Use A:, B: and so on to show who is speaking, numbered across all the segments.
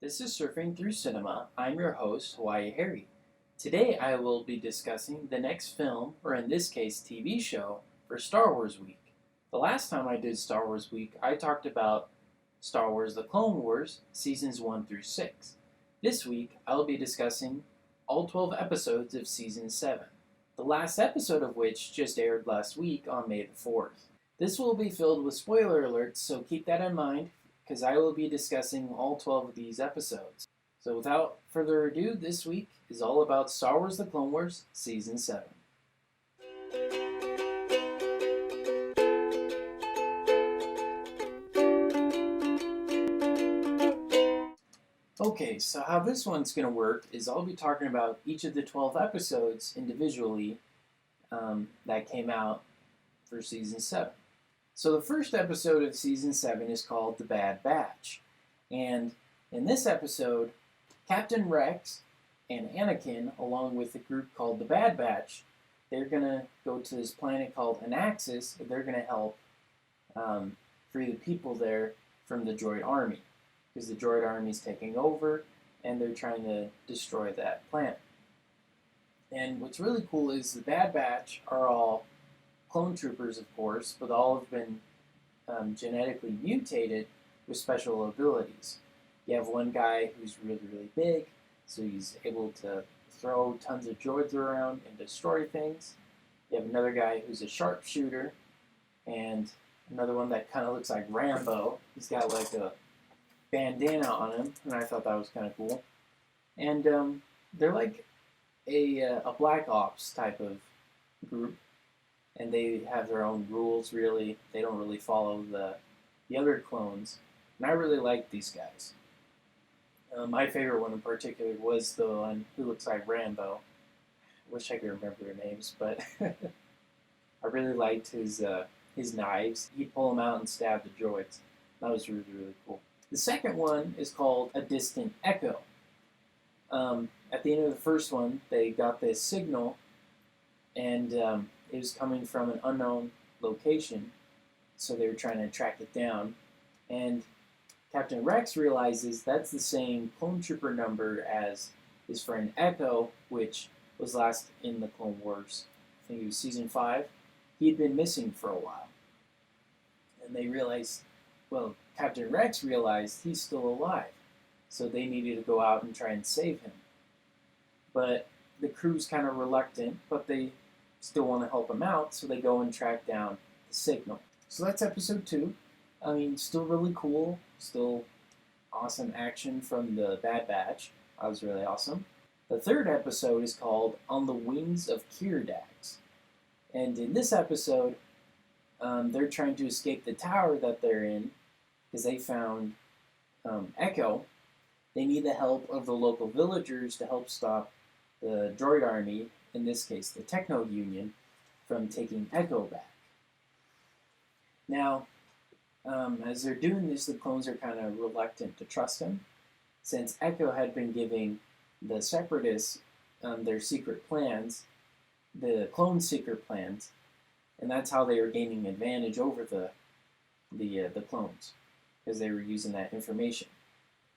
A: This is Surfing Through Cinema. I'm your host, Hawaii Harry. Today I will be discussing the next film, or in this case, TV show, for Star Wars Week. The last time I did Star Wars Week, I talked about Star Wars The Clone Wars, Seasons 1 through 6. This week, I will be discussing all 12 episodes of Season 7, the last episode of which just aired last week on May the 4th. This will be filled with spoiler alerts, so keep that in mind, because I will be discussing all 12 of these episodes. So without further ado, this week is all about Star Wars The Clone Wars Season 7. Okay, so how this one's going to work is I'll be talking about each of the 12 episodes individually that came out for Season 7. So the first episode of Season 7 is called The Bad Batch. And in this episode, Captain Rex and Anakin, along with a group called the Bad Batch, they're going to go to this planet called Anaxis, and they're going to help free the people there from the droid army. Because the droid army is taking over, and they're trying to destroy that planet. And what's really cool is the Bad Batch are all clone troopers, of course, but all have been genetically mutated with special abilities. You have one guy who's really, really big, so he's able to throw tons of droids around and destroy things. You have another guy who's a sharpshooter, and another one that kind of looks like Rambo. He's got like a bandana on him, and I thought that was kind of cool. And they're like a Black Ops type of group. And they have their own rules, really. They don't really follow the other clones. And I really like these guys. My favorite one in particular was the one who looks like Rambo. I wish I could remember their names, but I really liked his knives. He'd pull them out and stab the droids. That was really, really cool. The second one is called A Distant Echo. At the end of the first one, they got this signal, and it was coming from an unknown location, so they were trying to track it down. And Captain Rex realizes that's the same clone trooper number as his friend Echo, which was last in the Clone Wars. I think it was Season 5. He had been missing for a while. And they realized, well, Captain Rex realized he's still alive, so they needed to go out and try and save him. But the crew's kind of reluctant, but they still want to help him out, so they go and track down the signal. So that's episode 2. I mean, still really cool, still awesome action from the Bad Batch. That was really awesome. The third episode is called On the Wings of Kirdax. And in this episode, they're trying to escape the tower that they're in, because they found Echo. They need the help of the local villagers to help stop the droid army, in this case the Techno Union, from taking Echo back. Now, as they're doing this, the clones are kind of reluctant to trust him, since Echo had been giving the Separatists their secret plans, the clone secret plans, and that's how they were gaining advantage over the clones, because they were using that information.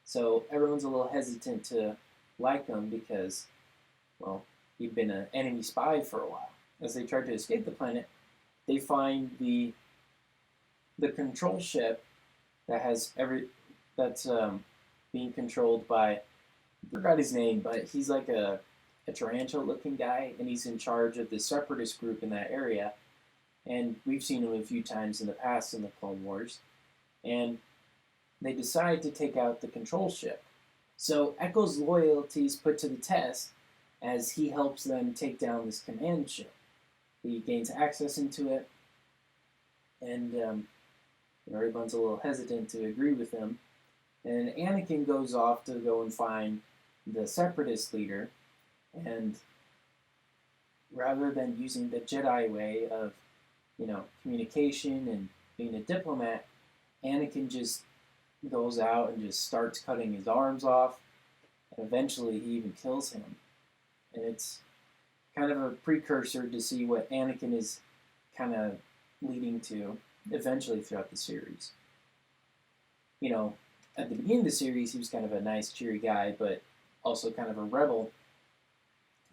A: So everyone's a little hesitant to like him because, well, he'd been an enemy spy for a while. As they try to escape the planet, they find the control ship that's being controlled by, I forgot his name, but he's like a tarantula-looking guy, and he's in charge of the separatist group in that area. And we've seen him a few times in the past in the Clone Wars. And they decide to take out the control ship. So Echo's loyalty is put to the test as he helps them take down this command ship. He gains access into it, and everyone's a little hesitant to agree with him. And Anakin goes off to go and find the Separatist leader, and rather than using the Jedi way of, communication and being a diplomat, Anakin just goes out and just starts cutting his arms off, and eventually he even kills him. And it's kind of a precursor to see what Anakin is kind of leading to eventually throughout the series. at the beginning of the series, he was kind of a nice, cheery guy, but also kind of a rebel.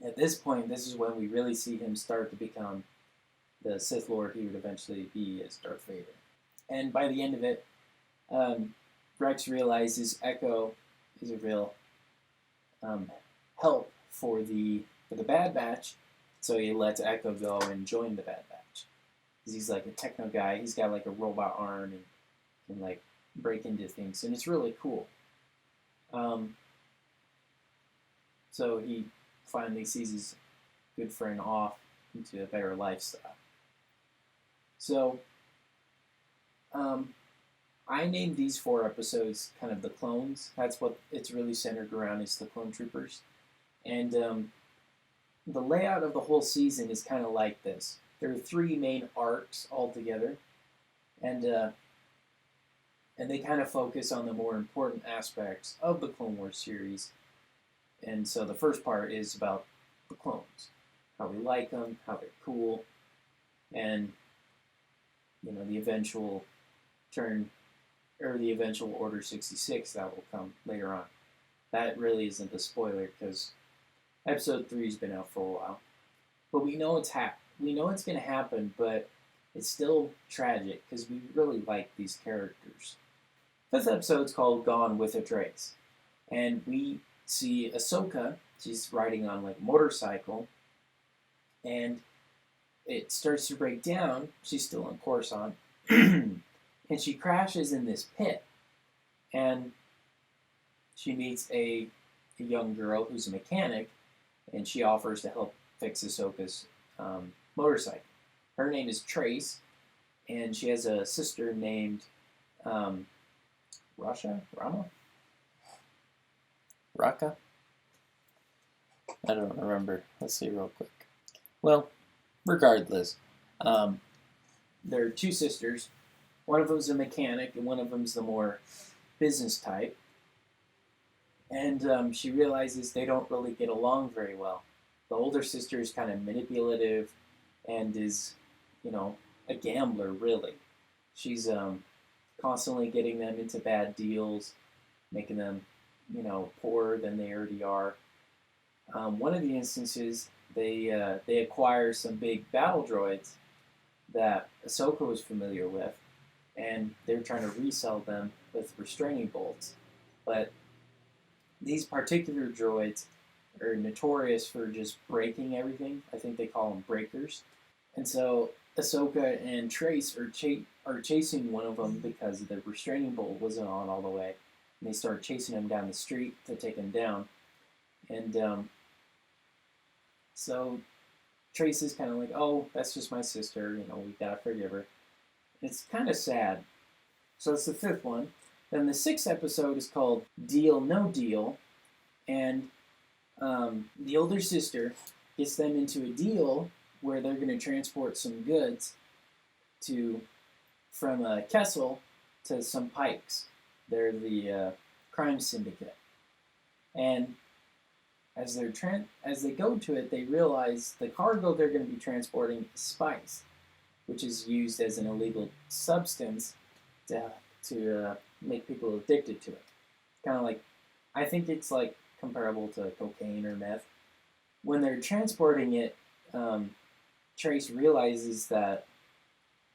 A: At this point, this is when we really see him start to become the Sith Lord he would eventually be as Darth Vader. And by the end of it, Rex realizes Echo is a real help for the Bad Batch, so he lets Echo go and join the Bad Batch. Because he's like a techno guy. He's got like a robot arm and can like break into things, and it's really cool. So he finally sees his good friend off into a better lifestyle. So, I named these 4 episodes kind of the clones. That's what it's really centered around, is the clone troopers. And the layout of the whole season is kind of like this. There are 3 main arcs altogether, and they kind of focus on the more important aspects of the Clone Wars series. And so the first part is about the clones, how we like them, how they're cool, and the eventual the eventual Order 66 that will come later on. That really isn't a spoiler because Episode 3 has been out for a while, but we know it's going to happen, but it's still tragic because we really like these characters. 5th episode's called Gone with a Trace, and we see Ahsoka. She's riding on like a motorcycle, and it starts to break down. She's still on Coruscant, and she crashes in this pit, and she meets a young girl who's a mechanic, and she offers to help fix Ahsoka's motorcycle. Her name is Trace, and she has a sister named Rama? Raka? I don't remember. Let's see real quick. Well, regardless, there are 2 sisters. One of them's a mechanic, and one of them's the more business type. And she realizes they don't really get along very well. The older sister is kind of manipulative and is, a gambler, really. She's constantly getting them into bad deals, making them, poorer than they already are. One of the instances, they acquire some big battle droids that Ahsoka was familiar with, and they're trying to resell them with restraining bolts. But these particular droids are notorious for just breaking everything. I think they call them breakers. And so Ahsoka and Trace are chasing one of them because the restraining bolt wasn't on all the way. And they start chasing him down the street to take him down. And so Trace is kind of like, oh, that's just my sister. We gotta forgive her. It's kind of sad. So it's the 5th one. Then the 6th episode is called Deal No Deal. And the older sister gets them into a deal where they're going to transport some goods from Kessel to some Pikes. They're the crime syndicate. And as they go to it, they realize the cargo they're going to be transporting is spice, which is used as an illegal substance to make people addicted to it. Kind of like, I think it's like comparable to cocaine or meth. When they're transporting it, Trace realizes that,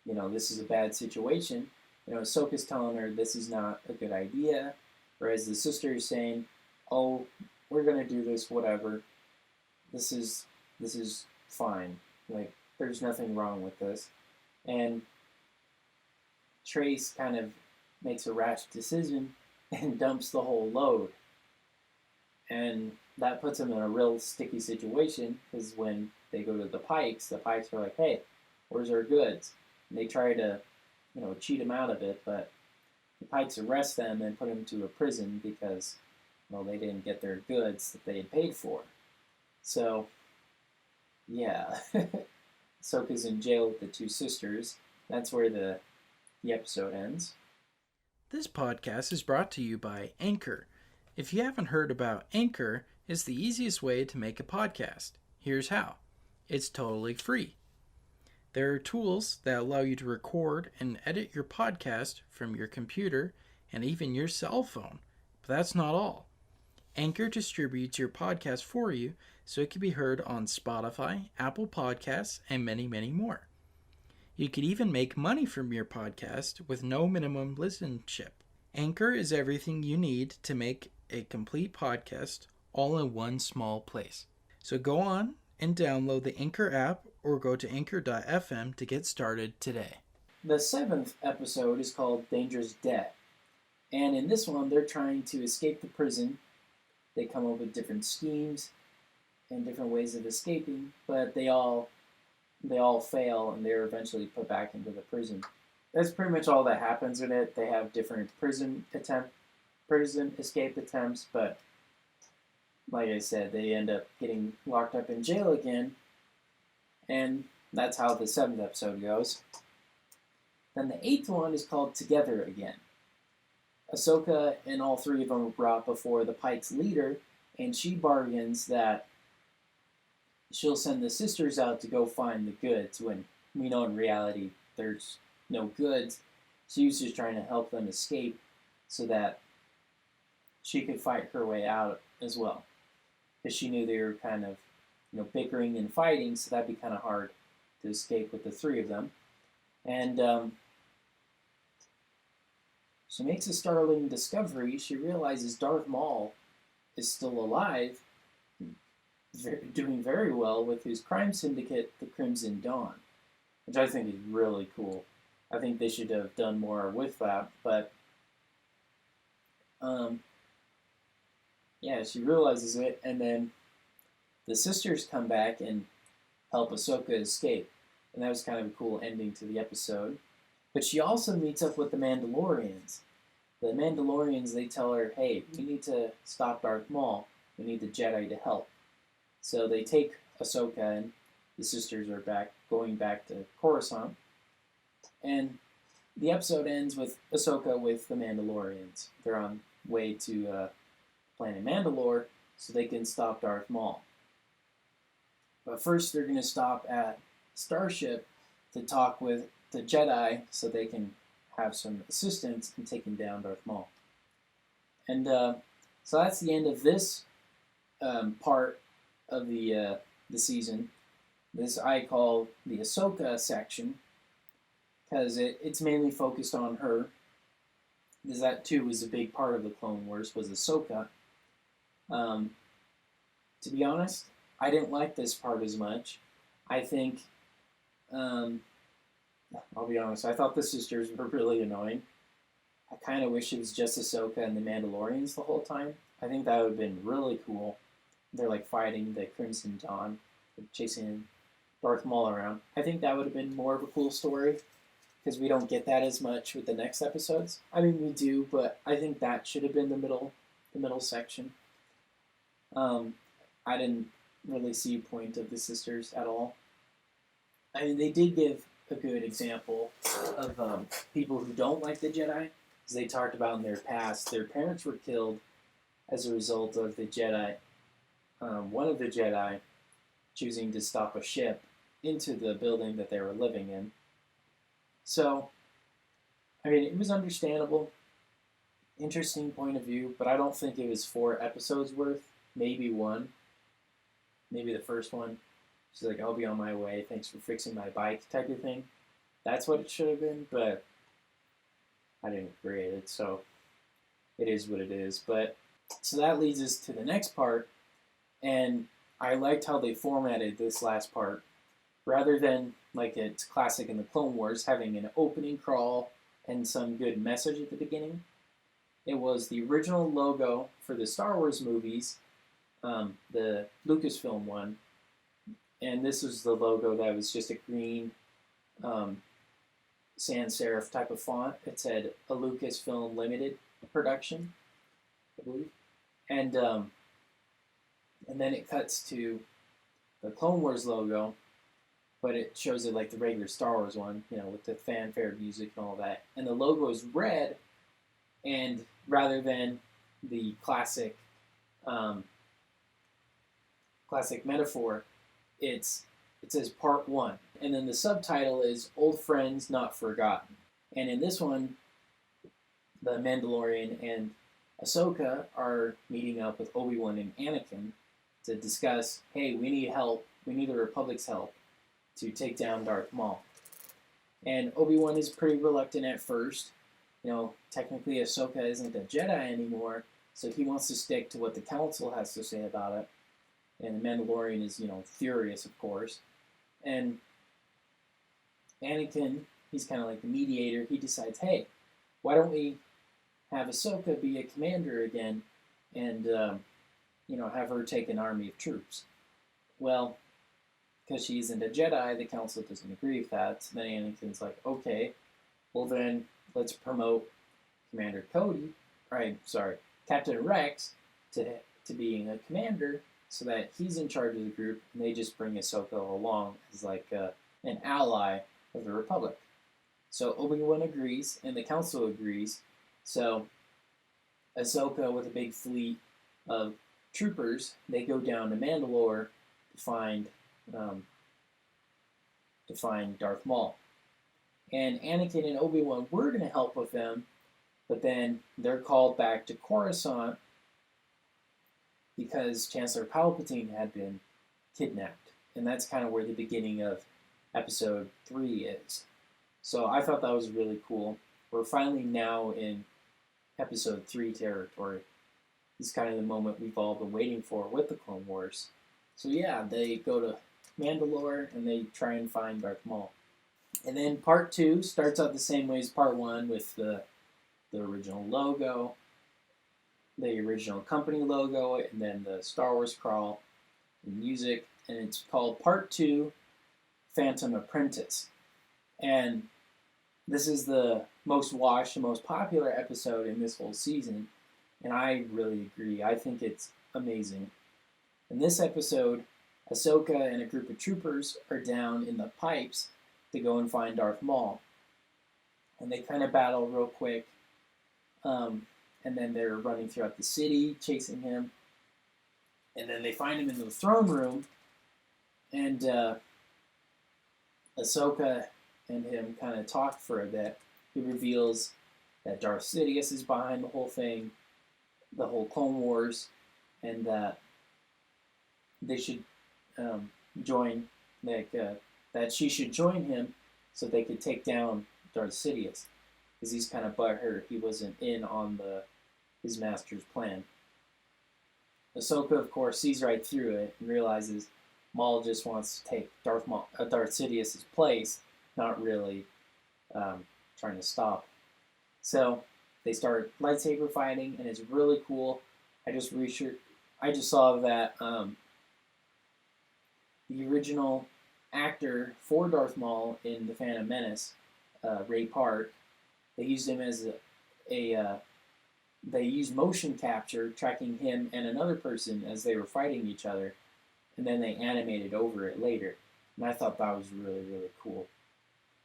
A: this is a bad situation. Ahsoka's telling her this is not a good idea, whereas the sister is saying, oh, we're going to do this, whatever. This is fine. Like, there's nothing wrong with this. And Trace kind of makes a rash decision and dumps the whole load. And that puts him in a real sticky situation, because when they go to the Pikes are like, hey, where's our goods? And they try to, cheat him out of it, but the Pikes arrest them and put him to a prison because, they didn't get their goods that they had paid for. So, yeah. Ahsoka's in jail with the 2 sisters. That's where the episode ends.
B: This podcast is brought to you by Anchor. If you haven't heard about Anchor, it's the easiest way to make a podcast. Here's how. It's totally free. There are tools that allow you to record and edit your podcast from your computer and even your cell phone. But that's not all. Anchor distributes your podcast for you so it can be heard on Spotify, Apple Podcasts, and many, many more. You could even make money from your podcast with no minimum listenership. Anchor is everything you need to make a complete podcast all in one small place. So go on and download the Anchor app or go to anchor.fm to get started today.
A: The 7th episode is called Dangerous Debt. And in this one, they're trying to escape the prison. They come up with different schemes and different ways of escaping, but they all fail and they're eventually put back into the prison. That's pretty much all that happens in it. They have different prison escape attempts, but like I said, they end up getting locked up in jail again, and that's how the 7th episode goes. Then the 8th one is called Together Again. Ahsoka and all three of them are brought before the Pike's leader, and she bargains that she'll send the sisters out to go find the goods when we know in reality there's no goods. She was just trying to help them escape so that she could fight her way out as well. Because she knew they were kind of, bickering and fighting, so that'd be kind of hard to escape with the three of them. And she makes a startling discovery. She realizes Darth Maul is still alive, doing very well with his crime syndicate, the Crimson Dawn, which I think is really cool. I think they should have done more with that, but she realizes it, and then the sisters come back and help Ahsoka escape, and that was kind of a cool ending to the episode. But she also meets up with the Mandalorians. The Mandalorians, they tell her, hey, we need to stop Darth Maul. We need the Jedi to help. So they take Ahsoka, and the sisters are going back to Coruscant. And the episode ends with Ahsoka with the Mandalorians. They're on way to planet Mandalore so they can stop Darth Maul. But first they're going to stop at Starship to talk with the Jedi so they can have some assistance in taking down Darth Maul. And so that's the end of this part of the season. This I call the Ahsoka section because it's mainly focused on her. Because that too was a big part of the Clone Wars, was Ahsoka. To be honest, I didn't like this part as much. I think, I'll be honest, I thought the sisters were really annoying. I kind of wish it was just Ahsoka and the Mandalorians the whole time. I think that would have been really cool. They're like fighting the Crimson Dawn, chasing Darth Maul around. I think that would have been more of a cool story, because we don't get that as much with the next episodes. I mean, we do, but I think that should have been the middle section. I didn't really see a point of the sisters at all. I mean, they did give a good example of people who don't like the Jedi, as they talked about in their past. Their parents were killed as a result of the Jedi, one of the Jedi choosing to stop a ship into the building that they were living in. So, I mean, it was understandable, interesting point of view, but I don't think it was 4 episodes worth. Maybe 1. Maybe the first one. She's like, I'll be on my way, thanks for fixing my bike type of thing. That's what it should have been, but I didn't create it, so it is what it is. But so that leads us to the next part, and I liked how they formatted this last part. Rather than, like it's classic in the Clone Wars, having an opening crawl and some good message at the beginning, it was the original logo for the Star Wars movies, the LUCASFILM one, and this was the logo that was just a green sans serif type of font. It said a LUCASFILM Limited production, I believe, and then it cuts to the Clone Wars logo, but it shows it like the regular Star Wars one, with the fanfare music and all that. And the logo is red, and rather than the classic metaphor, it says Part 1. And then the subtitle is Old Friends Not Forgotten. And in this one, the Mandalorian and Ahsoka are meeting up with Obi-Wan and Anakin to discuss, hey, we need help. We need the Republic's help to take down Darth Maul. And Obi-Wan is pretty reluctant at first. Technically Ahsoka isn't a Jedi anymore, so he wants to stick to what the Council has to say about it. And the Mandalorian is, furious, of course. And Anakin, he's kind of like the mediator. He decides, hey, why don't we have Ahsoka be a commander again and, have her take an army of troops? Well, because she isn't a Jedi, the Council doesn't agree with that. So then Anakin's like, okay, well then let's promote Captain Rex to being a commander so that he's in charge of the group, and they just bring Ahsoka along as like an ally of the Republic. So Obi-Wan agrees, and the Council agrees. So Ahsoka, with a big fleet of troopers, they go down to Mandalore to find Darth Maul. And Anakin and Obi-Wan were going to help with them, but then they're called back to Coruscant because Chancellor Palpatine had been kidnapped. And that's kind of where the beginning of Episode 3 is. So I thought that was really cool. We're finally now in Episode 3 territory. This is kind of the moment we've all been waiting for with the Clone Wars. So yeah, they go to Mandalore and they try and find Darth Maul. And then Part 2 starts out the same way as Part 1 with the original logo, the original company logo, and then the Star Wars crawl and music. And it's called Part 2, Phantom Apprentice. And this is the most watched and most popular episode in this whole season. And I really agree. I think it's amazing. In this episode, Ahsoka and a group of troopers are down in the pipes to go and find Darth Maul. And they kind of battle real quick. And then they're running throughout the city, chasing him. And then they find him in the throne room. And Ahsoka and him kind of talk for a bit. He reveals that Darth Sidious is behind the whole thing, the whole Clone Wars, and that they should join, that she should join him so they could take down Darth Sidious, because he's kind of butthurt he wasn't in on his master's plan. Ahsoka, of course, sees right through it and realizes Maul just wants to take Darth Sidious's place, not really trying to stop. So they start lightsaber fighting, and it's really cool. I just saw that the original actor for Darth Maul in The Phantom Menace, Ray Park, they used him as they used motion capture tracking him and another person as they were fighting each other, and then they animated over it later. And I thought that was really, really cool.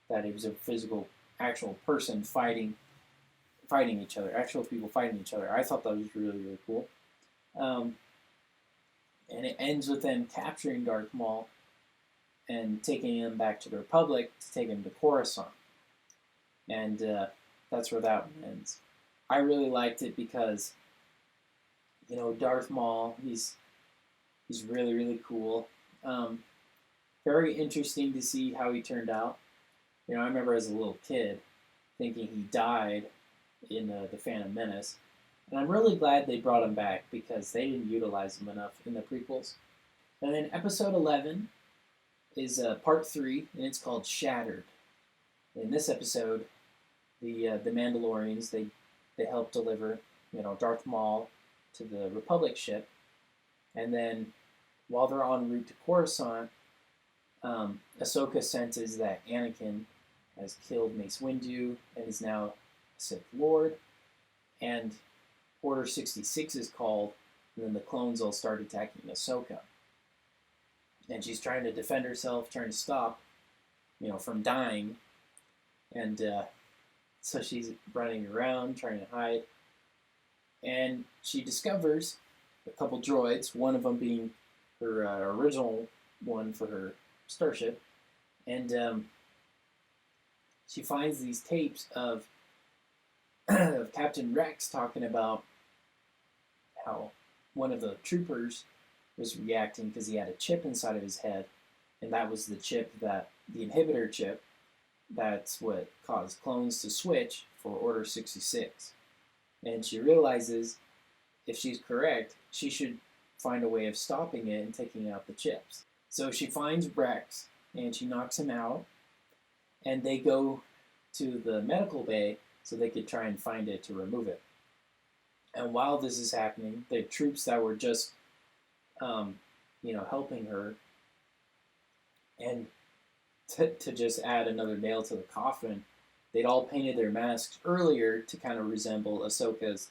A: That it was a physical, actual person fighting each other, actual people fighting each other. I thought that was really, really cool. And it ends with them capturing Darth Maul and taking him back to the Republic to take him to Coruscant. And that's where that one ends. I really liked it because, Darth Maul, he's really, really cool. Very interesting to see how he turned out. I remember as a little kid thinking he died in the Phantom Menace. And I'm really glad they brought him back because they didn't utilize him enough in the prequels. And then Episode 11 is Part 3, and it's called Shattered. In this episode, the Mandalorians, they help deliver, Darth Maul to the Republic ship. And then while they're en route to Coruscant, Ahsoka senses that Anakin has killed Mace Windu and is now a Sith Lord. And Order 66 is called, and then the clones all start attacking Ahsoka. And she's trying to defend herself, trying to stop, from dying. And so she's running around, trying to hide. And she discovers a couple droids, one of them being her original one for her starship. And she finds these tapes of of Captain Rex talking about how one of the troopers was reacting because he had a chip inside of his head, and that was the chip the inhibitor chip, that's what caused clones to switch for Order 66. And she realizes if she's correct, she should find a way of stopping it and taking out the chips. So she finds Rex and she knocks him out, and they go to the medical bay so they could try and find it to remove it. And while this is happening, the troops that were just, helping her, and to just add another nail to the coffin, they'd all painted their masks earlier to kind of resemble Ahsoka's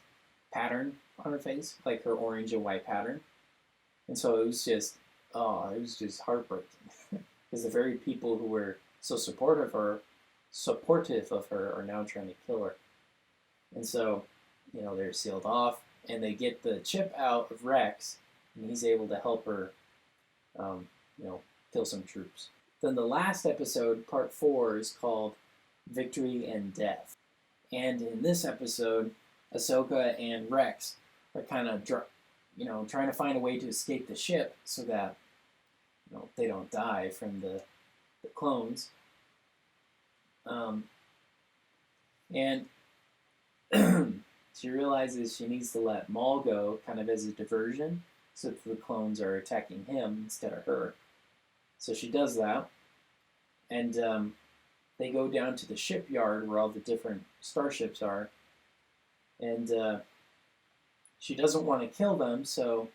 A: pattern on her face, like her orange and white pattern. And so it was just heartbreaking. Because the very people who were so supportive of her are now trying to kill her. And so, they're sealed off, and they get the chip out of Rex, and he's able to help her, kill some troops. Then the last episode, part 4, is called Victory and Death. And in this episode, Ahsoka and Rex are kind of, trying to find a way to escape the ship so that, they don't die from the clones. And she realizes she needs to let Maul go kind of as a diversion so that the clones are attacking him instead of her. So she does that, and they go down to the shipyard where all the different starships are, and she doesn't want to kill them, so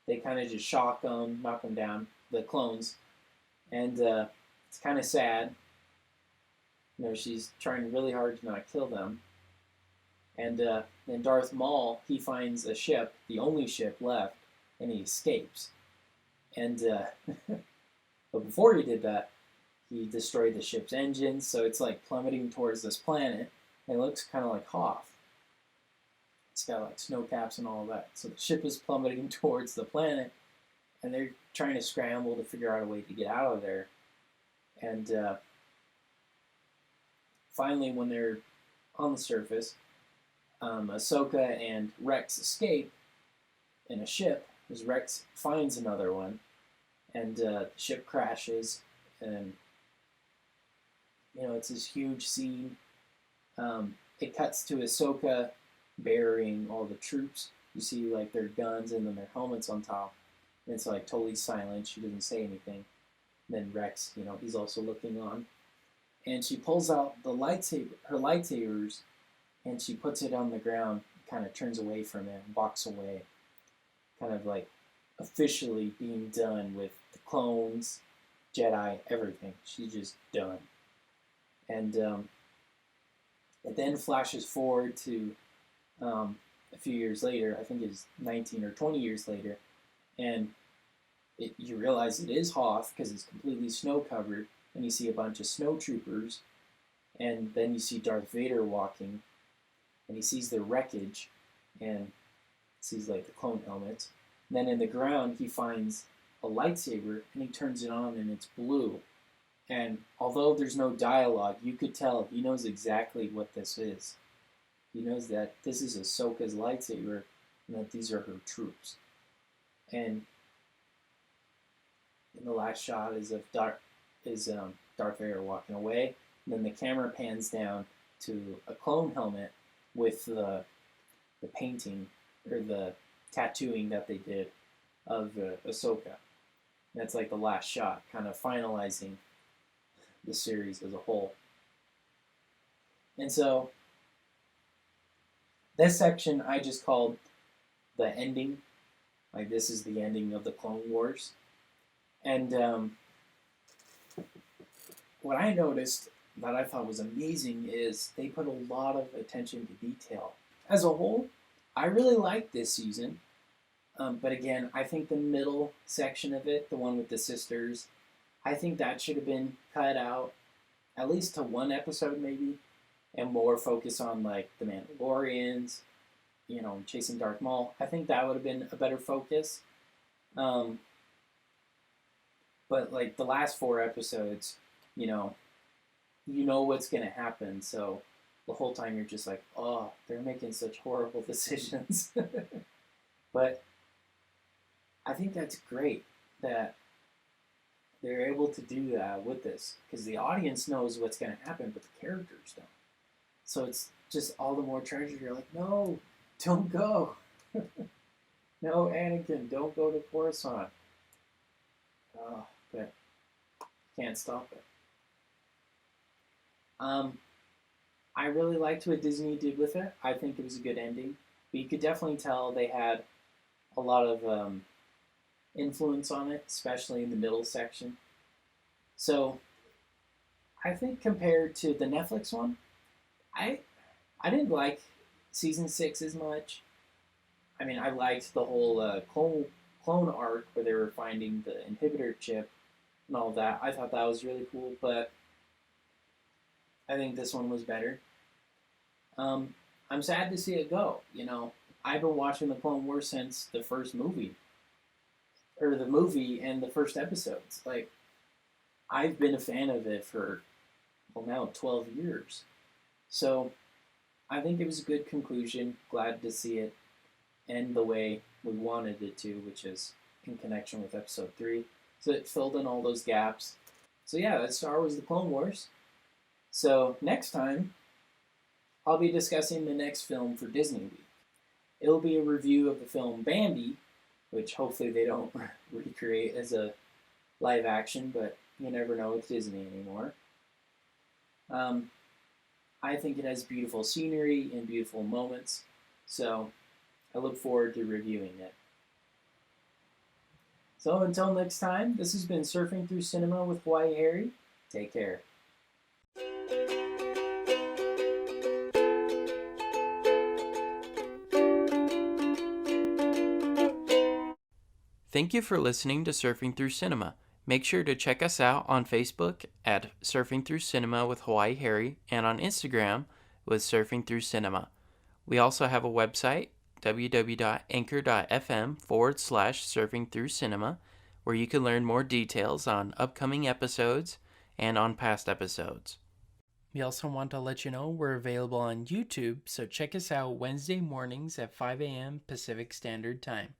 A: they kind of just shock them, knock them down, the clones, and it's kind of sad. She's trying really hard to not kill them. And then Darth Maul, he finds a ship, the only ship left, and he escapes. And but before he did that, he destroyed the ship's engines, so it's like plummeting towards this planet, and it looks kind of like Hoth. It's got like snow caps and all of that. So the ship is plummeting towards the planet, and they're trying to scramble to figure out a way to get out of there. And finally, when they're on the surface, Ahsoka and Rex escape in a ship, as Rex finds another one, and the ship crashes, and it's this huge scene. It cuts to Ahsoka burying all the troops. You see like their guns and then their helmets on top, and it's like totally silent. She doesn't say anything. And then Rex, he's also looking on, and she pulls out her lightsabers, and she puts it on the ground, kind of turns away from it, and walks away, kind of like officially being done with the clones, Jedi, everything. She's just done. And it then flashes forward to a few years later. I think it's 19 or 20 years later, and you realize it is Hoth because it's completely snow covered, and you see a bunch of snow troopers, and then you see Darth Vader walking, and he sees the wreckage, and sees like the clone helmets. And then in the ground, he finds a lightsaber, and he turns it on, and it's blue. And although there's no dialogue, you could tell he knows exactly what this is. He knows that this is Ahsoka's lightsaber, and that these are her troops. And in the last shot is of Darth Vader walking away. And then the camera pans down to a clone helmet with the painting or the tattooing that they did of Ahsoka. And that's like the last shot, kind of finalizing the series as a whole. And so this section I just called the ending. Like, this is the ending of the Clone Wars. And what I noticed that I thought was amazing is they put a lot of attention to detail. As a whole, I really liked this season. But again, I think the middle section of it, the one with the sisters, I think that should have been cut out, at least to one episode maybe, and more focus on like the Mandalorians, chasing Darth Maul. I think that would have been a better focus. But like the last 4 episodes, you know what's going to happen, so the whole time you're just like, oh, they're making such horrible decisions. But I think that's great that they're able to do that with this, because the audience knows what's going to happen, but the characters don't. So it's just all the more treasure. You're like, no, don't go. No, Anakin, don't go to Coruscant. Oh, but can't stop it. I really liked what Disney did with it. I think it was a good ending. But you could definitely tell they had a lot of influence on it, especially in the middle section. So I think compared to the Netflix one, I I didn't like season 6 as much. I mean, I liked the whole clone arc where they were finding the inhibitor chip and all of that. I thought that was really cool, but I think this one was better. I'm sad to see it go. I've been watching the Clone Wars since the first movie, or the movie and the first episodes. Like, I've been a fan of it for, well, now 12 years. So I think it was a good conclusion. Glad to see it end the way we wanted it to, which is in connection with episode 3. So it filled in all those gaps. So yeah, that's Star Wars The Clone Wars. So next time, I'll be discussing the next film for Disney Week. It'll be a review of the film Bambi, which hopefully they don't recreate as a live action, but you never know with Disney anymore. I think it has beautiful scenery and beautiful moments, so I look forward to reviewing it. So until next time, this has been Surfing Through Cinema with Hawaii Harry. Take care.
B: Thank you for listening to Surfing Through Cinema. Make sure to check us out on Facebook at Surfing Through Cinema with Hawaii Harry and on Instagram with Surfing Through Cinema. We also have a website, www.anchor.fm/Surfing Through Cinema, where you can learn more details on upcoming episodes and on past episodes. We also want to let you know we're available on YouTube, so check us out Wednesday mornings at 5 a.m. Pacific Standard Time.